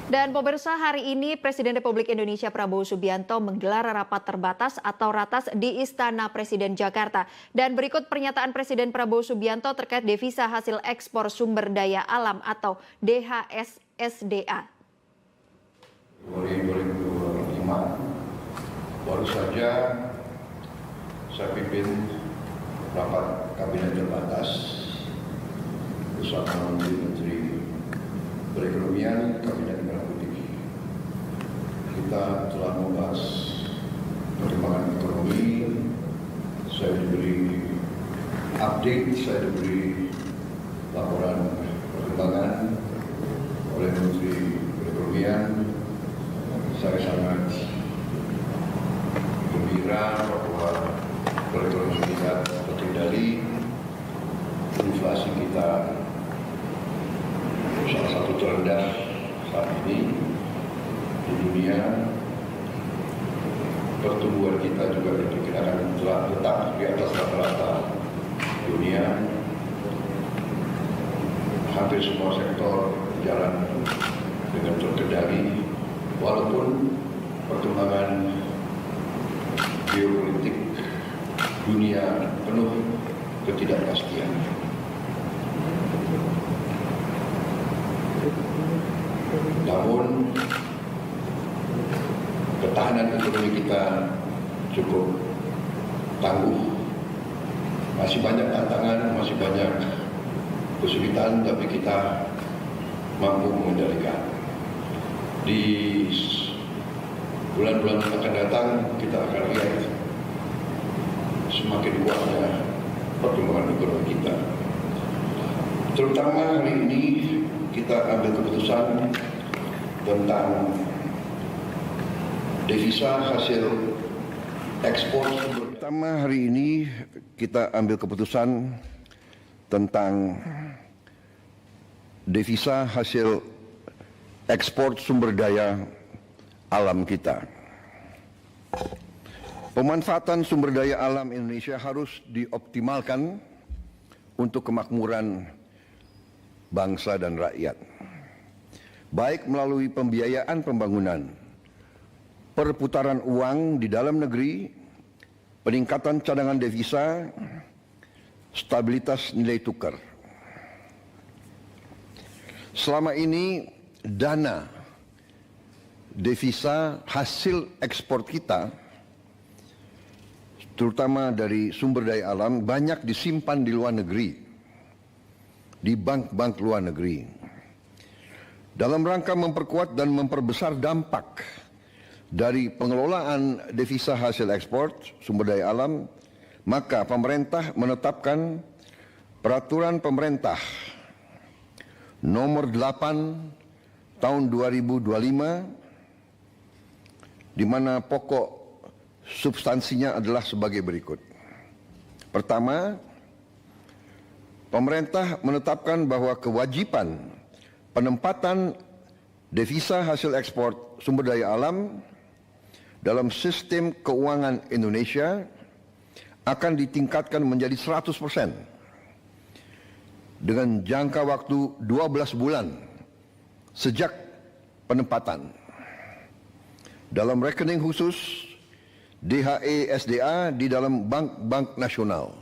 Dan pemirsa, hari ini Presiden Republik Indonesia Prabowo Subianto menggelar rapat terbatas atau ratas di Istana Presiden Jakarta. Dan berikut pernyataan Presiden Prabowo Subianto terkait devisa hasil ekspor sumber daya alam atau DHSSDA. 2025 baru saja saya pimpin rapat kabinet terbatas bersama Menteri Perekonomian Kabinet Merah Putih. Kita telah membahas perkembangan ekonomi, saya diberi update, saya diberi laporan perkembangan oleh Menteri Perekonomian. Saya sangat gembira bahwa perekonomian kita terkendali, inflasi kita salah satu terendah saat ini di dunia. Pertumbuhan kita juga diperkirakan telah tetap di atas rata-rata dunia. Hampir semua sektor berjalan dengan terkendali, walaupun perkembangan geopolitik dunia penuh ketidakpastian. Namun ketahanan ekonomi kita cukup tangguh. Masih banyak tantangan, masih banyak kesulitan, tapi kita mampu mengendalikan. Di bulan-bulan akan datang kita akan lihat semakin kuatnya perkembangan ekonomi kita. Terutama hari ini kita ambil keputusan tentang devisa hasil ekspor. Pertama hari ini kita ambil keputusan tentang devisa hasil ekspor sumber daya alam kita. Pemanfaatan sumber daya alam Indonesia harus dioptimalkan untuk kemakmuran bangsa dan rakyat, baik melalui pembiayaan pembangunan, perputaran uang di dalam negeri, peningkatan cadangan devisa, stabilitas nilai tukar. Selama ini dana devisa hasil ekspor kita, terutama dari sumber daya alam, banyak disimpan di luar negeri, di bank-bank luar negeri. Dalam rangka memperkuat dan memperbesar dampak dari pengelolaan devisa hasil ekspor sumber daya alam, maka pemerintah menetapkan peraturan pemerintah nomor 8 tahun 2025, di mana pokok substansinya adalah sebagai berikut. Pertama, pemerintah menetapkan bahwa kewajiban penempatan devisa hasil ekspor sumber daya alam dalam sistem keuangan Indonesia akan ditingkatkan menjadi 100% dengan jangka waktu 12 bulan sejak penempatan dalam rekening khusus DHSSDA di dalam bank-bank nasional.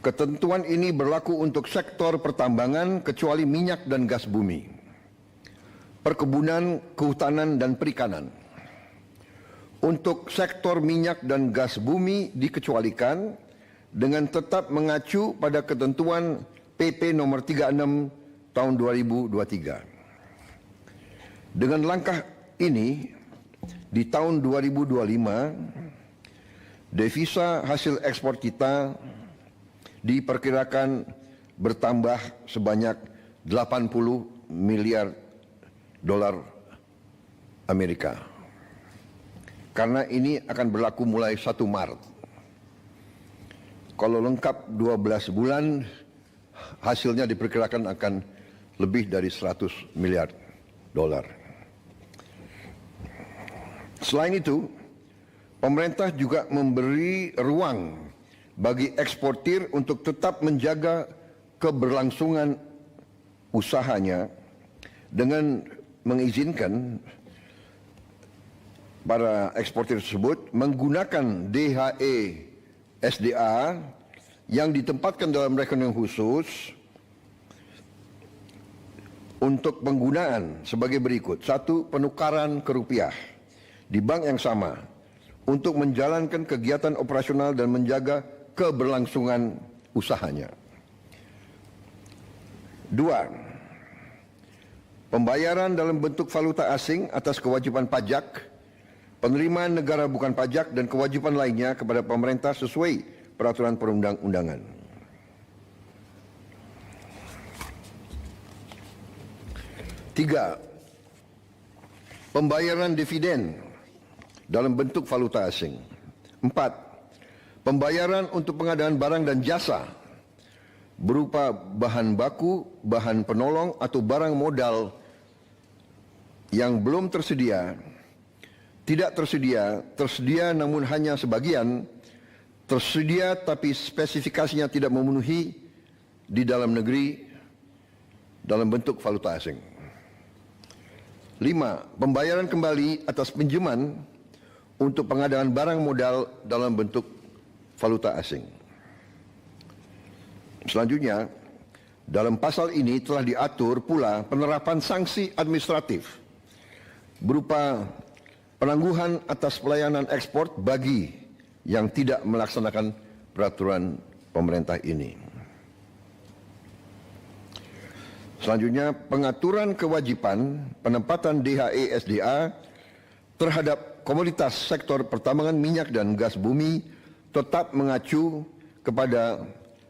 Ketentuan ini berlaku untuk sektor pertambangan kecuali minyak dan gas bumi, perkebunan, kehutanan, dan perikanan. Untuk sektor minyak dan gas bumi dikecualikan dengan tetap mengacu pada ketentuan PP nomor 36 tahun 2023. Dengan langkah ini, di tahun 2025, devisa hasil ekspor kita diperkirakan bertambah sebanyak 80 miliar dolar Amerika. Karena ini akan berlaku mulai 1 Maret. Kalau lengkap 12 bulan, hasilnya diperkirakan akan lebih dari 100 miliar dolar. Selain itu, pemerintah juga memberi ruang bagi eksportir untuk tetap menjaga keberlangsungan usahanya dengan mengizinkan para eksportir tersebut menggunakan DHE SDA yang ditempatkan dalam rekening khusus untuk penggunaan sebagai berikut. 1. Penukaran ke rupiah di bank yang sama untuk menjalankan kegiatan operasional dan menjaga keberlangsungan usahanya. 2. Pembayaran dalam bentuk valuta asing atas kewajiban pajak, penerimaan negara bukan pajak dan kewajiban lainnya kepada pemerintah sesuai peraturan perundang-undangan. 3. Pembayaran dividen dalam bentuk valuta asing. 4. Pembayaran untuk pengadaan barang dan jasa berupa bahan baku, bahan penolong atau barang modal yang belum tersedia, tidak tersedia, tersedia namun hanya sebagian, tersedia tapi spesifikasinya tidak memenuhi di dalam negeri dalam bentuk valuta asing. 5. Pembayaran kembali atas pinjaman untuk pengadaan barang modal dalam bentuk valuta asing. Selanjutnya, dalam pasal ini telah diatur pula penerapan sanksi administratif berupa penangguhan atas pelayanan ekspor bagi yang tidak melaksanakan peraturan pemerintah ini. Selanjutnya, pengaturan kewajiban penempatan DHE SDA terhadap komoditas sektor pertambangan minyak dan gas bumi tetap mengacu kepada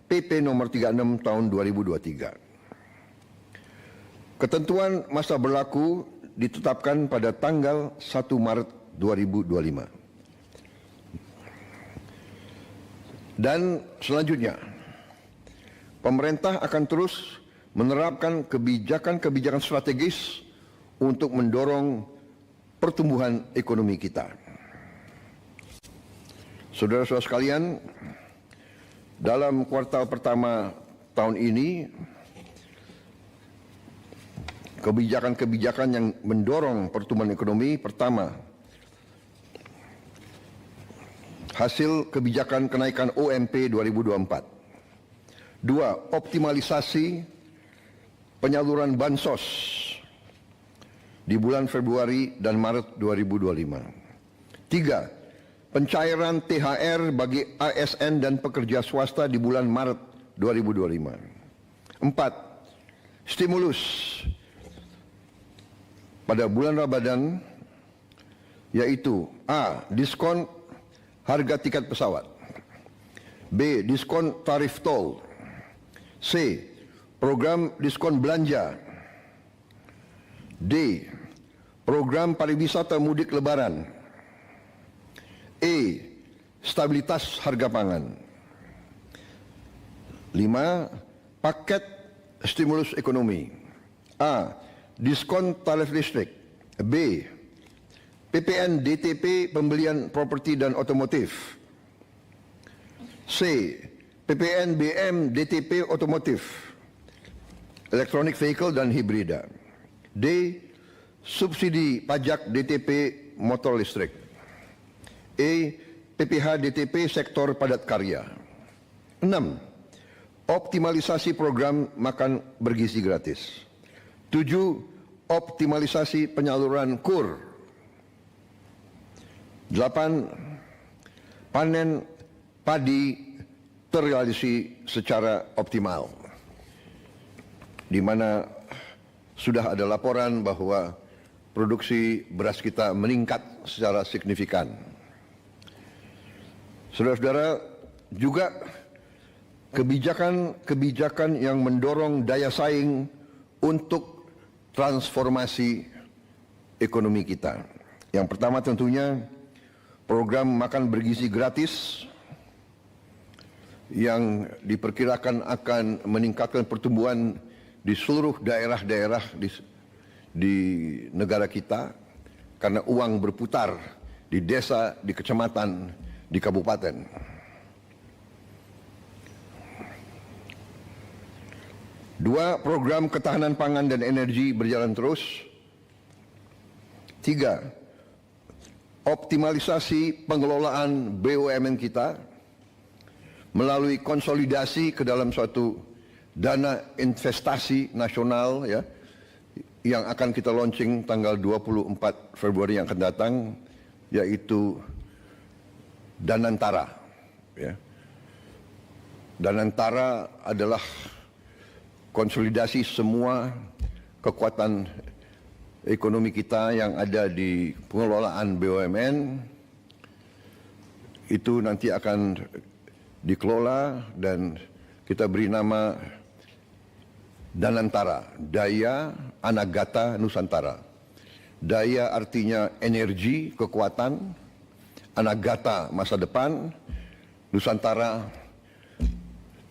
PP nomor 36 tahun 2023. Ketentuan masa berlaku ditetapkan pada tanggal 1 Maret 2025. Dan selanjutnya, pemerintah akan terus menerapkan kebijakan-kebijakan strategis untuk mendorong pertumbuhan ekonomi kita. Saudara-saudara sekalian, dalam kuartal pertama tahun ini, kebijakan-kebijakan yang mendorong pertumbuhan ekonomi, pertama, hasil kebijakan kenaikan OMP 2024. 2. Optimalisasi penyaluran bansos di bulan Februari dan Maret 2025. 3. Pencairan THR bagi ASN dan pekerja swasta di bulan Maret 2025. 4. Stimulus pada bulan Ramadan, yaitu A. Diskon harga tiket pesawat, B. Diskon tarif tol, C. Program diskon belanja, D. Program pariwisata mudik lebaran, E. Stabilitas harga pangan. 5. Paket stimulus ekonomi. A. Diskon tarif listrik, B. PPN DTP pembelian properti dan otomotif, C. PPN BM DTP otomotif, electronic vehicle dan hibrida, D. Subsidi pajak DTP motor listrik, E. PPH DTP sektor padat karya. 6. Optimalisasi program makan bergizi gratis. 7. Optimalisasi penyaluran KUR. 8. Panen padi terrealisasi secara optimal, di mana sudah ada laporan bahwa produksi beras kita meningkat secara signifikan. Saudara-saudara, juga kebijakan-kebijakan yang mendorong daya saing untuk transformasi ekonomi kita. Yang pertama tentunya program makan bergizi gratis yang diperkirakan akan meningkatkan pertumbuhan di seluruh daerah-daerah di negara kita, karena uang berputar di desa, di kecamatan, di kabupaten. 2. Program ketahanan pangan dan energi berjalan terus. 3. Optimalisasi pengelolaan BUMN kita melalui konsolidasi ke dalam suatu dana investasi nasional ya, yang akan kita launching tanggal 24 Februari yang akan datang, yaitu Danantara. Ya. Danantara adalah konsolidasi semua kekuatan ekonomi kita yang ada di pengelolaan BUMN. Itu nanti akan dikelola dan kita beri nama Danantara, Daya Anagata Nusantara. Daya artinya energi, kekuatan, Anagata masa depan, Nusantara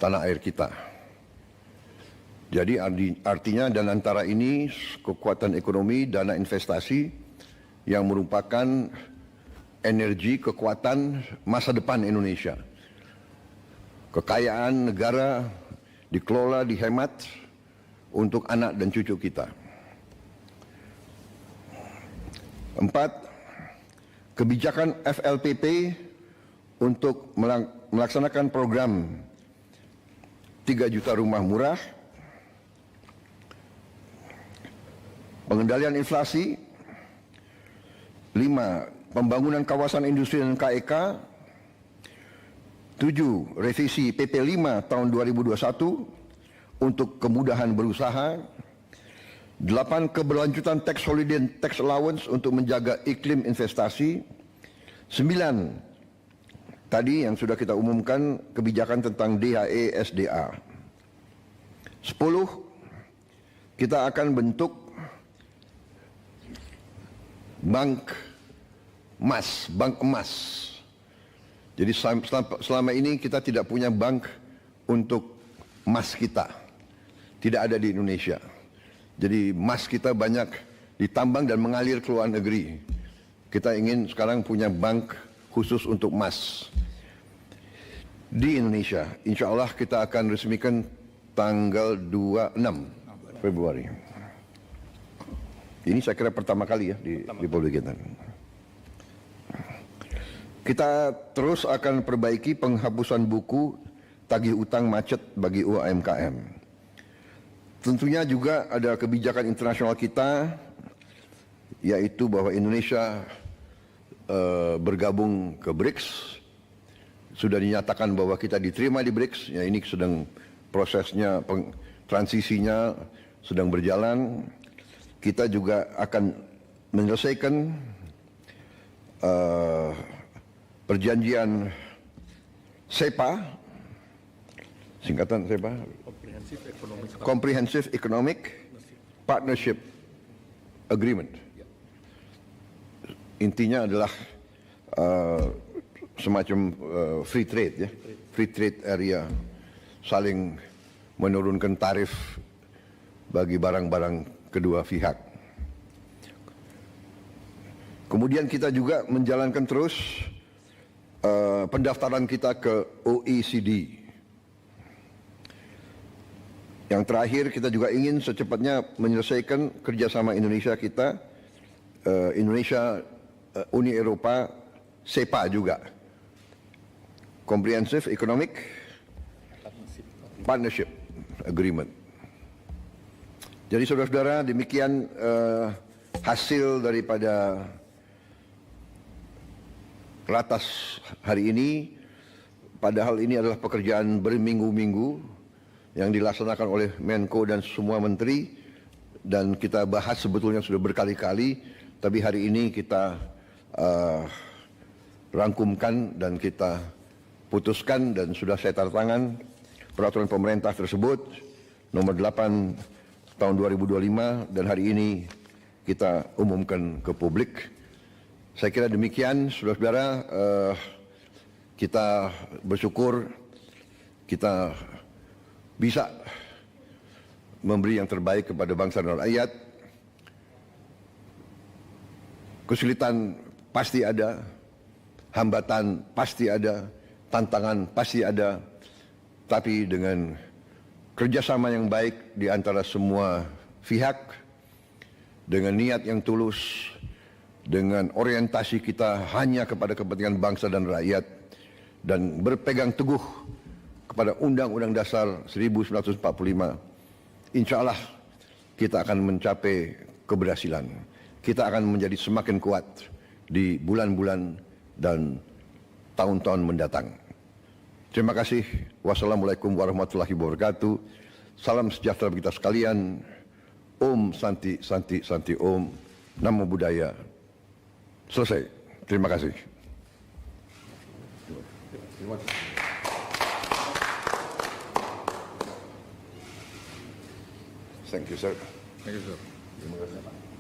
tanah air kita. Jadi artinya Danantara ini kekuatan ekonomi, dana investasi yang merupakan energi, kekuatan masa depan Indonesia. Kekayaan negara dikelola, dihemat untuk anak dan cucu kita. 4. Kebijakan FLPP untuk melaksanakan program 3 juta rumah murah. Pengendalian inflasi. 5. Pembangunan kawasan industri dan KEK. 7. Revisi PP 5 tahun 2021 untuk kemudahan berusaha. 8. Keberlanjutan tax holiday dan tax allowance untuk menjaga iklim investasi. 9. Tadi yang sudah kita umumkan kebijakan tentang DHE SDA. 10. Kita akan bentuk bank emas. Jadi selama ini kita tidak punya bank untuk emas kita. Tidak ada di Indonesia. Jadi emas kita banyak ditambang dan mengalir ke luar negeri. Kita ingin sekarang punya bank khusus untuk emas di Indonesia. Insya Allah kita akan resmikan tanggal 26 Februari. Ini saya kira pertama kali ya di Republik kita. Kita terus akan perbaiki penghapusan buku tagih utang macet bagi UMKM. Tentunya juga ada kebijakan internasional kita, yaitu bahwa Indonesia bergabung ke BRICS. Sudah dinyatakan bahwa kita diterima di BRICS. Ya, ini sedang prosesnya, transisinya sedang berjalan. Kita juga akan menyelesaikan perjanjian SEPA, singkatan SEPA, Comprehensive Economic Partnership Agreement. Intinya adalah semacam free trade, ya, free trade area, saling menurunkan tarif bagi barang-barang kedua pihak. Kemudian kita juga menjalankan terus pendaftaran kita ke OECD. Yang terakhir kita juga ingin secepatnya menyelesaikan kerjasama Indonesia kita, Indonesia, Uni Eropa, SEPA juga, Comprehensive Economic Partnership Agreement. Jadi saudara-saudara, demikian hasil daripada ratas hari ini. Padahal ini adalah pekerjaan berminggu-minggu yang dilaksanakan oleh Menko dan semua menteri, dan kita bahas sebetulnya sudah berkali-kali, tapi hari ini kita rangkumkan dan kita putuskan, dan sudah saya tanda tangan peraturan pemerintah tersebut nomor 8 tahun 2025, dan hari ini kita umumkan ke publik. Saya kira demikian, saudara-saudara. Kita bersyukur kita bisa memberi yang terbaik kepada bangsa dan rakyat. Kesulitan pasti ada, hambatan pasti ada, tantangan pasti ada, tapi dengan kerjasama yang baik di antara semua pihak dengan niat yang tulus, dengan orientasi kita hanya kepada kepentingan bangsa dan rakyat, dan berpegang teguh kepada Undang-Undang Dasar 1945, insya Allah kita akan mencapai keberhasilan. Kita akan menjadi semakin kuat di bulan-bulan dan tahun-tahun mendatang. Terima kasih. Wassalamualaikum warahmatullahi wabarakatuh. Salam sejahtera bagi kita sekalian. Om Santi Santi Santi Om. Namo Buddhaya. Selesai. Terima kasih. Thank you, sir. Thank you, sir. Terima kasih.